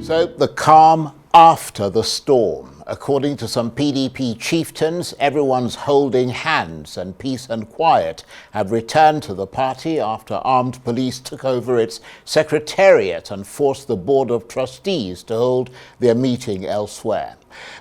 So the calm after the storm. According to some PDP chieftains, everyone's holding hands and peace and quiet have returned to the party after armed police took over its secretariat and forced the Board of Trustees to hold their meeting elsewhere.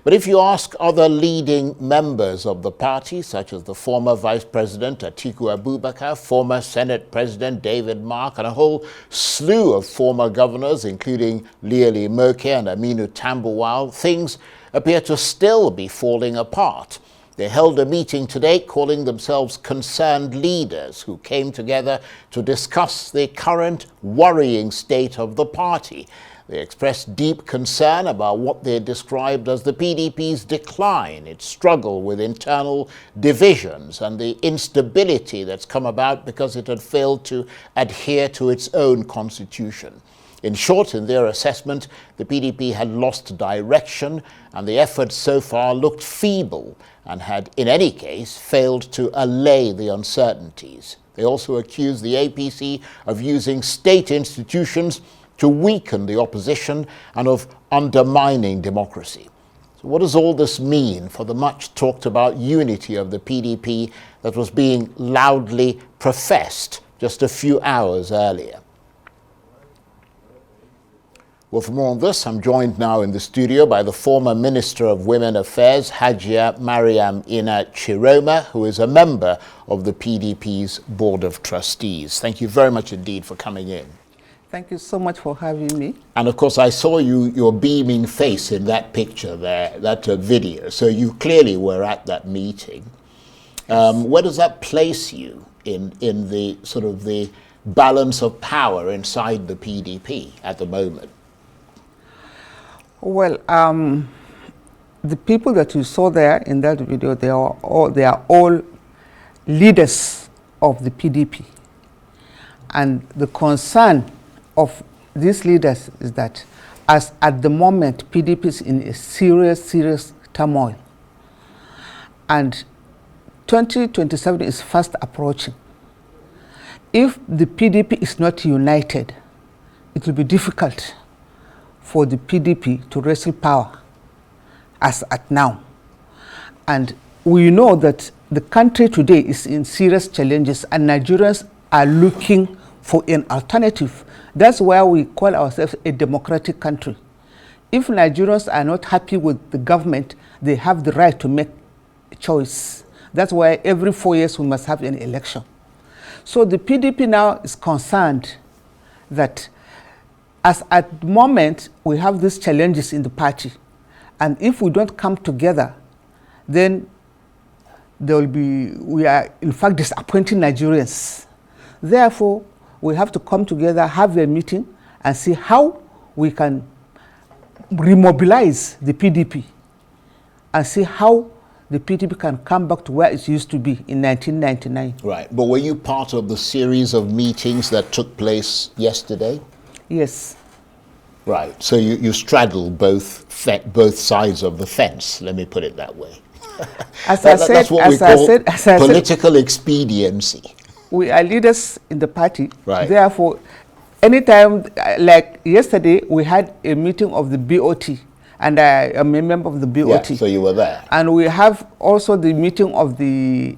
But if you ask other leading members of the party, such as the former Vice President Atiku Abubakar, former Senate President David Mark, and a whole slew of former governors, including Lieli Moke and Aminu Tambuwal, things appear to still be falling apart. They held a meeting today calling themselves concerned leaders who came together to discuss the current worrying state of the party. They expressed deep concern about what they described as the PDP's decline, its struggle with internal divisions, and the instability that's come about because it had failed to adhere to its own constitution. In short, in their assessment, the PDP had lost direction, and the efforts so far looked feeble and had, in any case, failed to allay the uncertainties. They also accused the APC of using state institutions to weaken the opposition and of undermining democracy. So what does all this mean for the much talked about unity of the PDP that was being loudly professed just a few hours earlier? Well, for more on this, I'm joined now in the studio by the former Minister of Women Affairs, Hajia Maryam Chiroma, who is a member of the PDP's Board of Trustees. Thank you very much indeed for coming in. Thank you so much for having me. And of course, I saw your beaming face in that picture there, that video. So you clearly were at that meeting. Where does that place you in the sort of the balance of power inside the PDP at the moment? Well, the people that you saw there in that video, they are all leaders of the PDP. And the concern of these leaders is that, as at the moment, PDP is in a serious turmoil. And 2027 is fast approaching. If the PDP is not united, it will be difficult for the PDP to wrestle power as at now. And we know that the country today is in serious challenges and Nigerians are looking for an alternative. That's why we call ourselves a democratic country. If Nigerians are not happy with the government, they have the right to make a choice. That's why every 4 years we must have an election. So the PDP now is concerned that as at the moment we have these challenges in the party, and if we don't come together, then we are in fact disappointing Nigerians. Therefore, we have to come together, have a meeting, and see how we can remobilize the PDP and see how the PDP can come back to where it used to be in 1999. Right, but were you part of the series of meetings that took place yesterday? Yes. Right, so you straddle both sides of the fence, let me put it that way. That's what we call political expediency. We are leaders in the party. Right. Therefore, anytime, like yesterday, we had a meeting of the BOT, and I am a member of the BOT. Yeah, so you were there. And we have also the meeting of the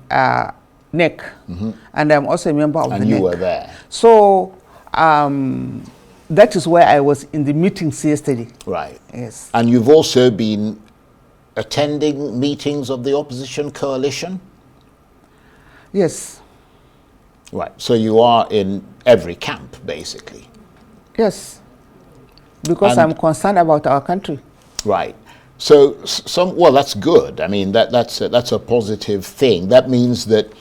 NEC, and I'm also a member of the NEC. And you were there. So that is where I was in the meetings yesterday. Right. Yes. And you've also been attending meetings of the opposition coalition? Yes. Right, so you are in every camp, basically. Yes, because I'm concerned about our country. Right. So, well, that's good. I mean, that's a positive thing. That means that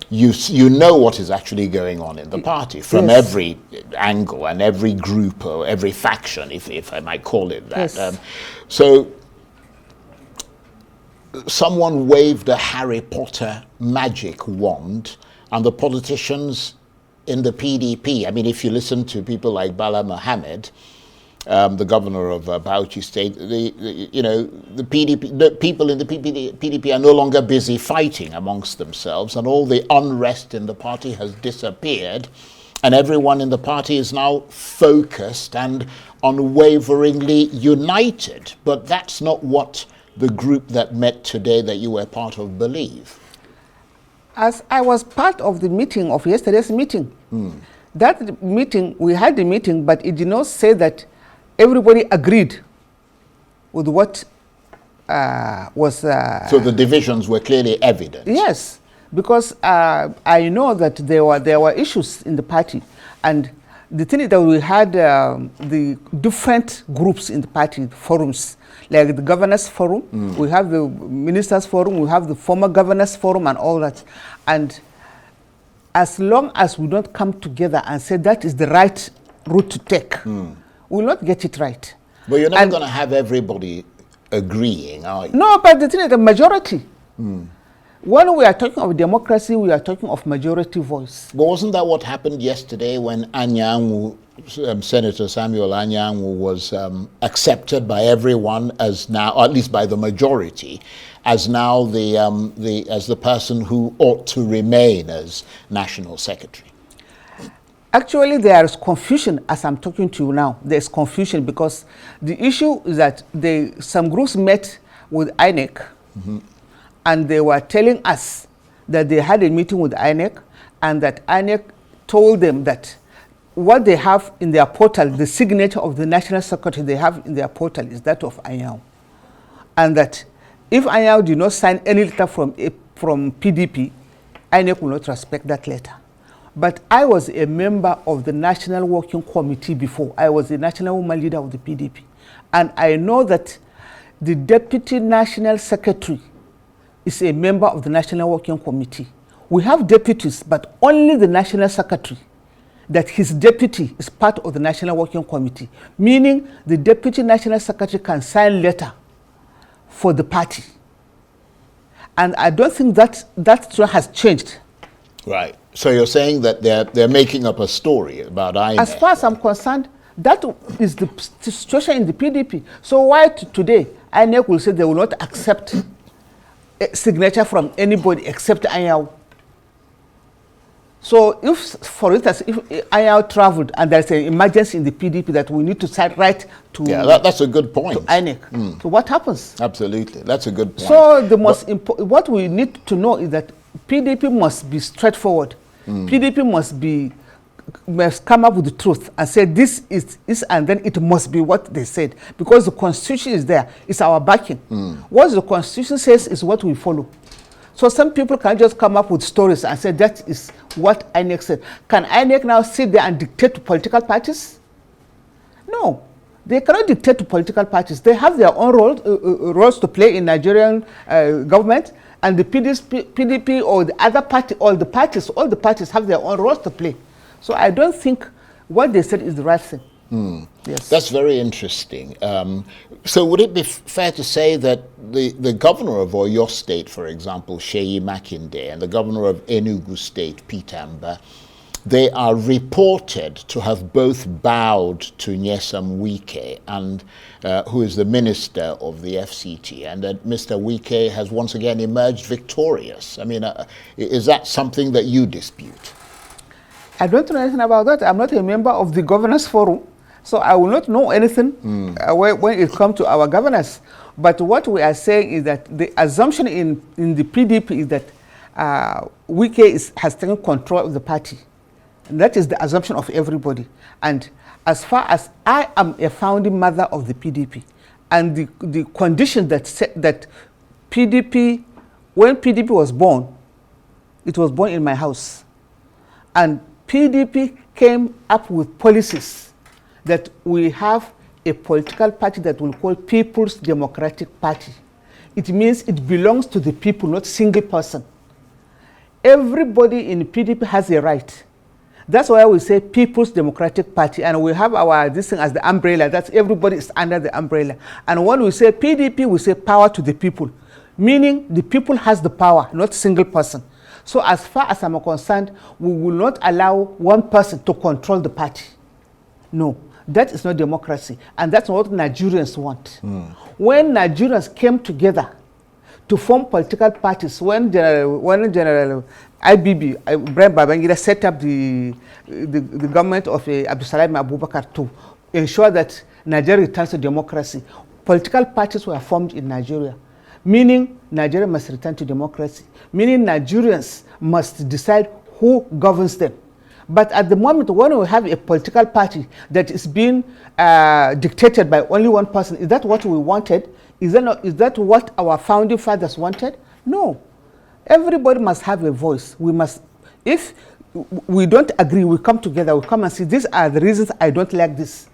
you know what is actually going on in the party from every angle and every group or every faction, if I might call it that. Yes. So someone waved a Harry Potter magic wand, and the politicians in the PDP, I mean, if you listen to people like Bala Mohammed, the governor of Bauchi State, the PDP, the people in the PDP are no longer busy fighting amongst themselves, and all the unrest in the party has disappeared, And everyone in the party is now focused and unwaveringly united. But that's not what the group that met today that you were part of believe. As I was part of the meeting, of yesterday's meeting, that meeting, we had the meeting, but it did not say that everybody agreed with what was... so the divisions were clearly evident. Yes, because I know that there were issues in the party, and the thing is that we had the different groups in the party, forums, like the governors forum, we have the ministers forum, we have the former governors forum and all that. And as long as we don't come together and say that is the right route to take, we will not get it right. But you're never going to have everybody agreeing, are you? No, but the thing is the majority. When we are talking of democracy, we are talking of majority voice. But wasn't that what happened yesterday when Anyanwu, Senator Samuel Anyanwu, was accepted by everyone as now, or at least by the majority, as now the person who ought to remain as National Secretary? Actually, there is confusion as I'm talking to you now. There is confusion because the issue is that some groups met with INEC, and they were telling us that they had a meeting with INEC, and that INEC told them that what they have in their portal, the signature of the National Secretary they have in their portal is that of Anyanwu. And that if Anyanwu did not sign any letter from PDP, INEC will not respect that letter. But I was a member of the National Working Committee before. I was the national woman leader of the PDP. And I know that the Deputy National Secretary is a member of the National Working Committee. We have deputies, but only the National Secretary, that his deputy is part of the National Working Committee, meaning the Deputy National Secretary can sign letter for the party. And I don't think that has changed. Right. So you're saying that they're making up a story about INEC? As far as I'm concerned, that is the situation in the PDP. So why today INEC will say they will not accept a signature from anybody except Anyanwu? So if, for instance, if Anyanwu traveled and there's an emergency in the PDP that we need to write to... Yeah, that's a good point. To INEC. So what happens? Absolutely. That's a good point. So the most what we need to know is that PDP must be straightforward. PDP must come up with the truth and say this is, and then it must be what they said, because the Constitution is there. It's our backing. What the Constitution says is what we follow. So some people can just come up with stories and say that is what INEC said. Can INEC now sit there and dictate to political parties? No, they cannot dictate to political parties. They have their own roles to play in Nigerian government, and the PDP or the other party, all the parties have their own roles to play. So I don't think what they said is the right thing. Yes. That's very interesting. So would it be fair to say that the governor of Oyo State, for example, Seyi Makinde, and the governor of Enugu State, Peter Mba, they are reported to have both bowed to Nyesom Wike, and who is the minister of the FCT, and that Mr. Wike has once again emerged victorious? I mean, is that something that you dispute? I don't know anything about that. I'm not a member of the governors forum, so I will not know anything when it comes to our governors. But what we are saying is that the assumption in the PDP is that Wike has taken control of the party. And that is the assumption of everybody. And as far as I am a founding mother of the PDP, and the condition that PDP, when PDP was born, it was born in my house. And PDP came up with policies that we have a political party that we'll call People's Democratic Party. It means it belongs to the people, not single person. Everybody in PDP has a right. That's why we say People's Democratic Party, and we have this thing as the umbrella. That's everybody is under the umbrella. And when we say PDP, we say power to the people, meaning the people has the power, not single person. So as far as I'm concerned, we will not allow one person to control the party. No, that is not democracy, and that's not what Nigerians want. When Nigerians came together to form political parties. When General IBB, Ibrahim Babangida, set up the government of Abdusalam Abubakar to ensure that Nigeria returns to democracy, political parties were formed in Nigeria, meaning Nigeria must return to democracy, meaning Nigerians must decide who governs them. But at the moment, when we have a political party that is being dictated by only one person, is that what we wanted? Is that what our founding fathers wanted? No. Everybody must have a voice. We must, if we don't agree, we come together, we come and see, these are the reasons I don't like this.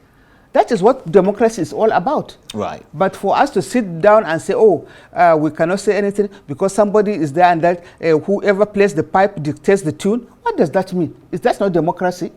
That is what democracy is all about. Right. But for us to sit down and say, oh, we cannot say anything because somebody is there and that whoever plays the pipe dictates the tune, what does that mean? Is that not democracy?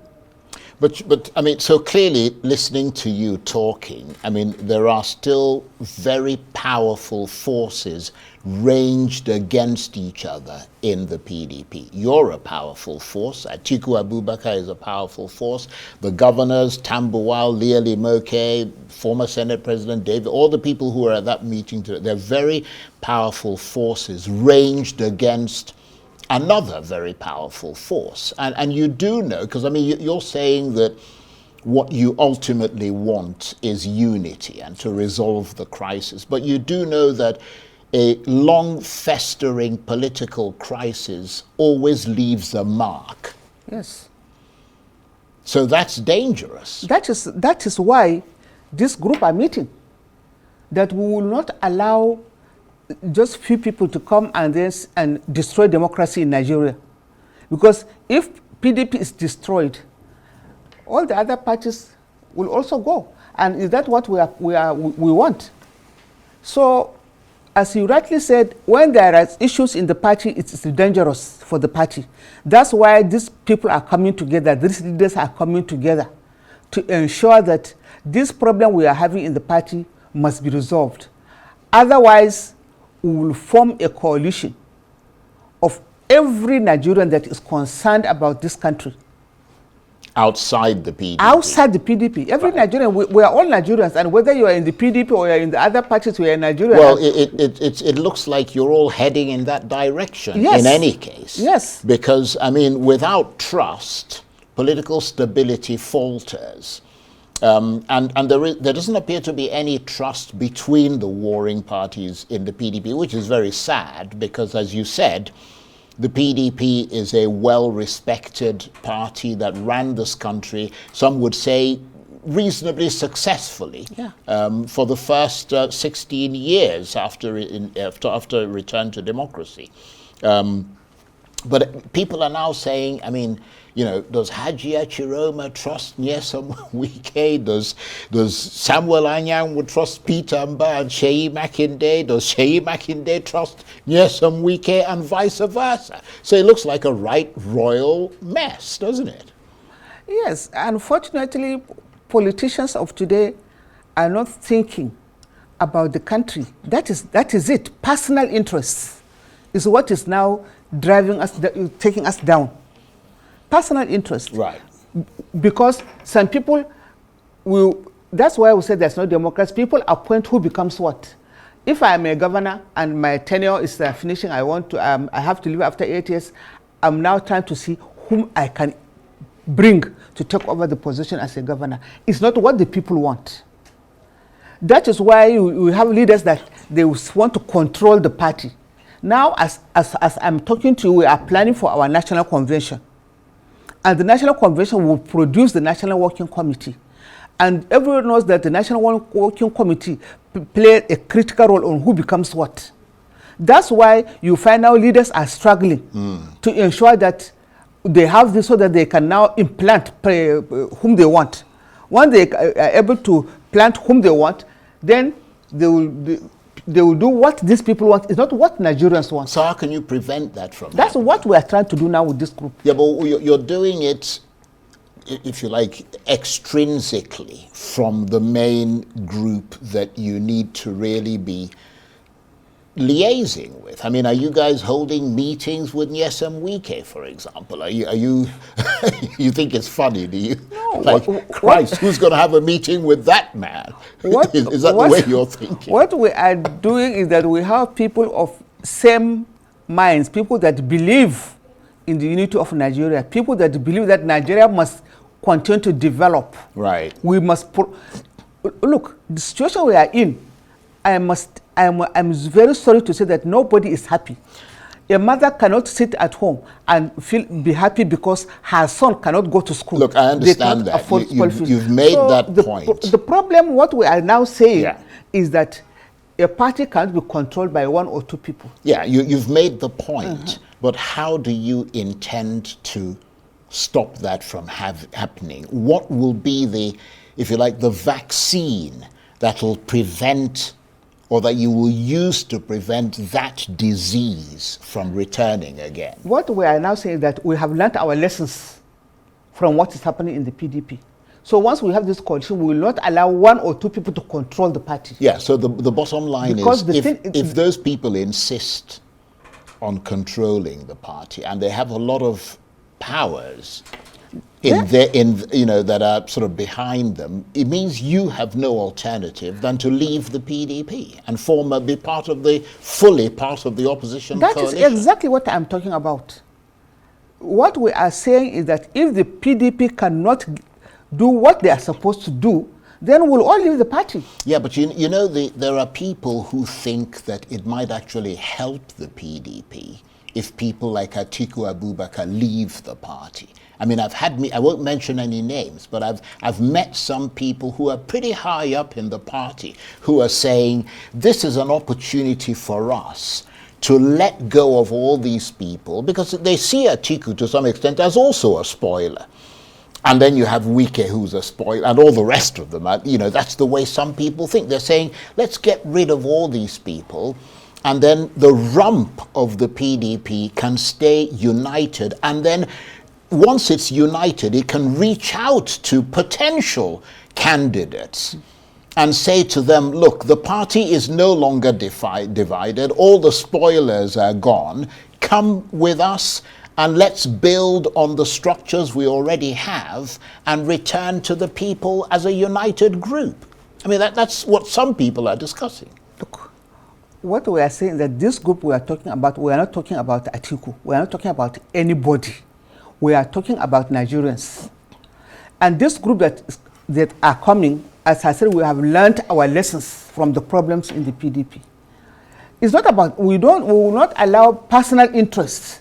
But I mean, so clearly listening to you talking, I mean, there are still very powerful forces ranged against each other in the PDP. You're a powerful force. Atiku Abubakar is a powerful force. The governors, Tambuwal, Liali Moke, former Senate President David, all the people who were at that meeting, they're very powerful forces ranged against another very powerful force. And you do know, because I mean, you're saying that what you ultimately want is unity and to resolve the crisis. But you do know that a long festering political crisis always leaves a mark. Yes. So that's dangerous. That is why this group are meeting. That we will not allow just few people to come and destroy democracy in Nigeria. Because if PDP is destroyed, all the other parties will also go. And is that what we want? So, as you rightly said, when there are issues in the party, it's dangerous for the party. That's why these people are coming together, these leaders are coming together to ensure that this problem we are having in the party must be resolved. Otherwise, we will form a coalition of every Nigerian that is concerned about this country. Outside the PDP? Outside the PDP. Every Nigerian, we are all Nigerians, and whether you are in the PDP or you are in the other parties, we are Nigerians. Well, it looks like you're all heading in that direction, yes, in any case. Yes. Because, I mean, without trust, political stability falters. And there doesn't appear to be any trust between the warring parties in the PDP, which is very sad because, as you said, the PDP is a well-respected party that ran this country, some would say, reasonably successfully, for the first 16 years after return to democracy. But people are now saying, I mean, you know, does Hajia Ciroma trust Nyesom Wike? Does Samuel Anyang would trust Peter Mba and Sheyi Makinde? Does Sheyi Makinde trust Nyesom Wike and vice versa? So it looks like a right royal mess, doesn't it? Yes, unfortunately, politicians of today are not thinking about the country. That is it. Personal interests is what is now driving us, taking us down. Personal interest. Right. Because some people will, that's why we say there's no democracy. People appoint who becomes what. If I am a governor and my tenure is finishing, I have to leave after 8 years, I'm now trying to see whom I can bring to take over the position as a governor. It's not what the people want. That is why we have leaders that they want to control the party. Now, as I'm talking to you, we are planning for our national convention. And the National Convention will produce the National Working Committee. And everyone knows that the National Working Committee plays a critical role on who becomes what. That's why you find now leaders are struggling to ensure that they have this so that they can now implant whom they want. When they are able to plant whom they want, then they will do what these people want. It's not what Nigerians want. So how can you prevent that from That's happening? what we are trying to do now with this group. Yeah, but you're doing it, if you like, extrinsically from the main group that you need to really be liaising with. I mean, are you guys holding meetings with Nyesom Wike, for example? Are you you think it's funny, do you? No. Like, Christ, who's going to have a meeting with that man? Is that the way you're thinking? What we are doing is that we have people of same minds, people that believe in the unity of Nigeria, people that believe that Nigeria must continue to develop. Right. We must look, the situation we are in, I'm very sorry to say that nobody is happy. A mother cannot sit at home and be happy because her son cannot go to school. Look, I understand that. You've made that point. The problem, what we are now saying, is that a party can't be controlled by one or two people. Yeah, you've made the point, but how do you intend to stop that from happening? What will be the, if you like, the vaccine that will prevent, or that you will use to prevent that disease from returning again? What we are now saying is that we have learned our lessons from what is happening in the PDP. So once we have this coalition, we will not allow one or two people to control the party. Yeah, so the bottom line is, if those people insist on controlling the party and they have a lot of powers that are sort of behind them, it means you have no alternative than to leave the PDP and fully part of the opposition coalition. That is exactly what I'm talking about. What we are saying is that if the PDP cannot do what they are supposed to do, then we'll all leave the party. Yeah, but you know, there are people who think that it might actually help the PDP if people like Atiku Abubakar leave the party. I mean, I won't mention any names, but I've met some people who are pretty high up in the party who are saying this is an opportunity for us to let go of all these people, because they see Atiku to some extent as also a spoiler. And then you have Wike, who's a spoiler, and all the rest of them. That's the way some people think. They're saying, let's get rid of all these people, and then the rump of the PDP can stay united. And then once it's united, it can reach out to potential candidates and say to them, look, the party is no longer divided. All the spoilers are gone. Come with us, and let's build on the structures we already have and return to the people as a united group. I mean, that's what some people are discussing. Look, what we are saying is that this group we are talking about, we are not talking about Atiku. We are not talking about anybody. We are talking about Nigerians. And this group that are coming, as I said, we have learned our lessons from the problems in the PDP. It's not about, we will not allow personal interests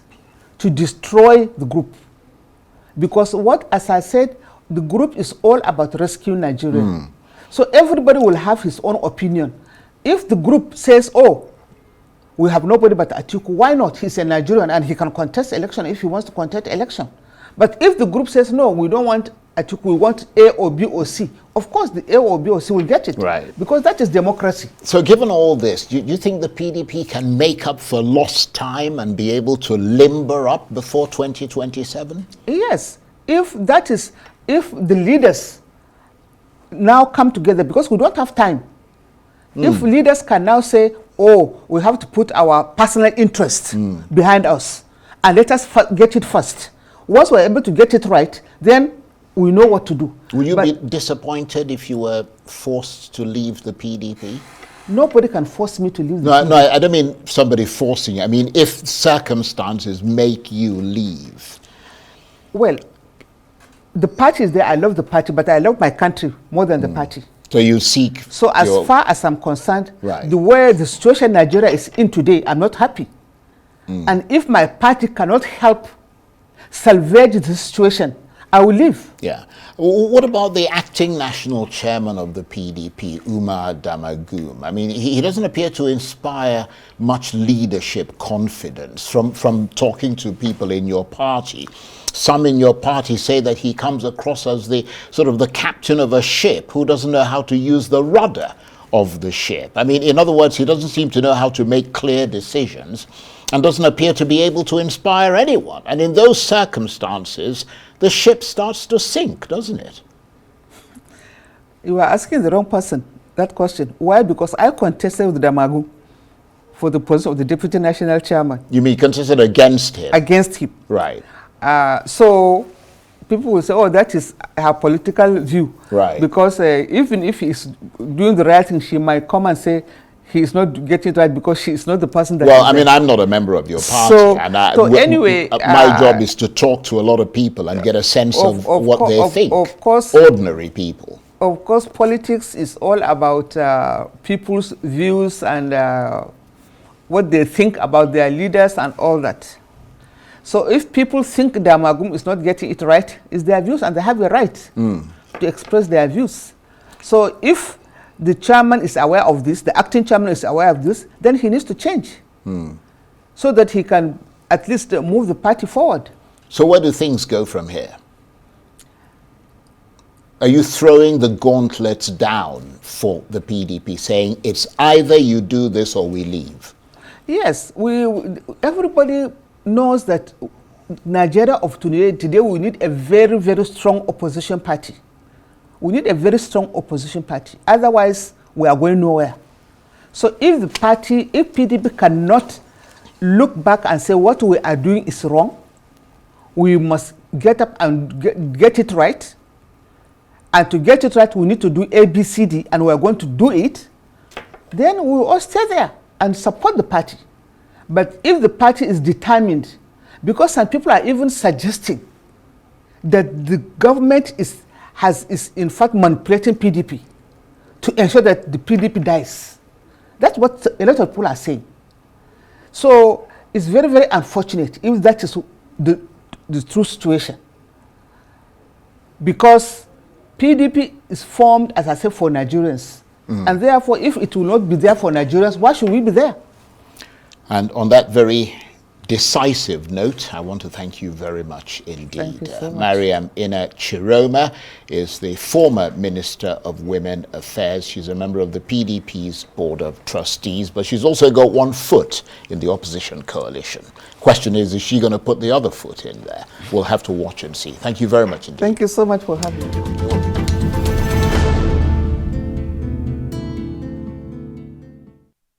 to destroy the group. Because as I said, the group is all about rescuing Nigeria. So everybody will have his own opinion. If the group says, oh, we have nobody but Atiku, why not? He's a Nigerian and he can contest election if he wants to contest election. But if the group says, no, we don't want Atiku, we want A or B or C, of course the A or B or C will get it. Right. Because that is democracy. So given all this, do you think the PDP can make up for lost time and be able to limber up before 2027? Yes. If the leaders now come together, because we don't have time. If leaders can now say, oh, we have to put our personal interests behind us and let us get it first. Once we're able to get it right, then we know what to do. Will you be disappointed if you were forced to leave the PDP? Nobody can force me to leave the PDP. No, I don't mean somebody forcing you. I mean, if circumstances make you leave. Well, the party is there. I love the party, but I love my country more than the party. So you seek. So as far as I'm concerned, right, the way the situation Nigeria is in today, I'm not happy. And if my party cannot help salvage the situation, I will leave. Yeah. What about the acting national chairman of the PDP, Umar Damagum? I mean, he doesn't appear to inspire much leadership confidence from talking to people in your party. Some in your party say that he comes across as the sort of the captain of a ship who doesn't know how to use the rudder of the ship. I mean, in other words, he doesn't seem to know how to make clear decisions and doesn't appear to be able to inspire anyone. And in those circumstances, the ship starts to sink, doesn't it? You are asking the wrong person that question. Why? Because I contested with Damagum for the position of the Deputy National Chairman. You mean contested against him? Against him. Right. So people will say, oh, that is her political view. Right. Because even if he's doing the right thing, she might come and say he is not getting it right because she is not the person that. Well, I mean, I'm not a member of your party, and anyway, my job is to talk to a lot of people and get a sense of what they think. Of course, ordinary people. Of course, politics is all about people's views and what they think about their leaders and all that. So if people think the Amagum is not getting it right, it's their views, and they have a right to express their views. So if the chairman is aware of this, the acting chairman is aware of this, then he needs to change so that he can at least move the party forward. So where do things go from here? Are you throwing the gauntlets down for the PDP, saying it's either you do this or we leave? Yes, everybody knows that Nigeria of today we need a very, very strong opposition party. We need a very strong opposition party. Otherwise, we are going nowhere. So if if PDP cannot look back and say what we are doing is wrong, we must get up and get it right. And to get it right, we need to do A, B, C, D, and we are going to do it. Then we will all stay there and support the party. But if the party is determined, because some people are even suggesting that the government is in fact manipulating PDP to ensure that the PDP dies. That's what a lot of people are saying. So it's very, very unfortunate if that is the true situation. Because PDP is formed, as I said, for Nigerians. And therefore, if it will not be there for Nigerians, why should we be there? And on that very decisive note, I want to thank you very much indeed. Thank you so much. Maryam Ciroma is the former Minister of Women Affairs. She's a member of the PDP's Board of Trustees, but she's also got one foot in the opposition coalition. Question is she going to put the other foot in there? We'll have to watch and see. Thank you very much indeed. Thank you so much for having me.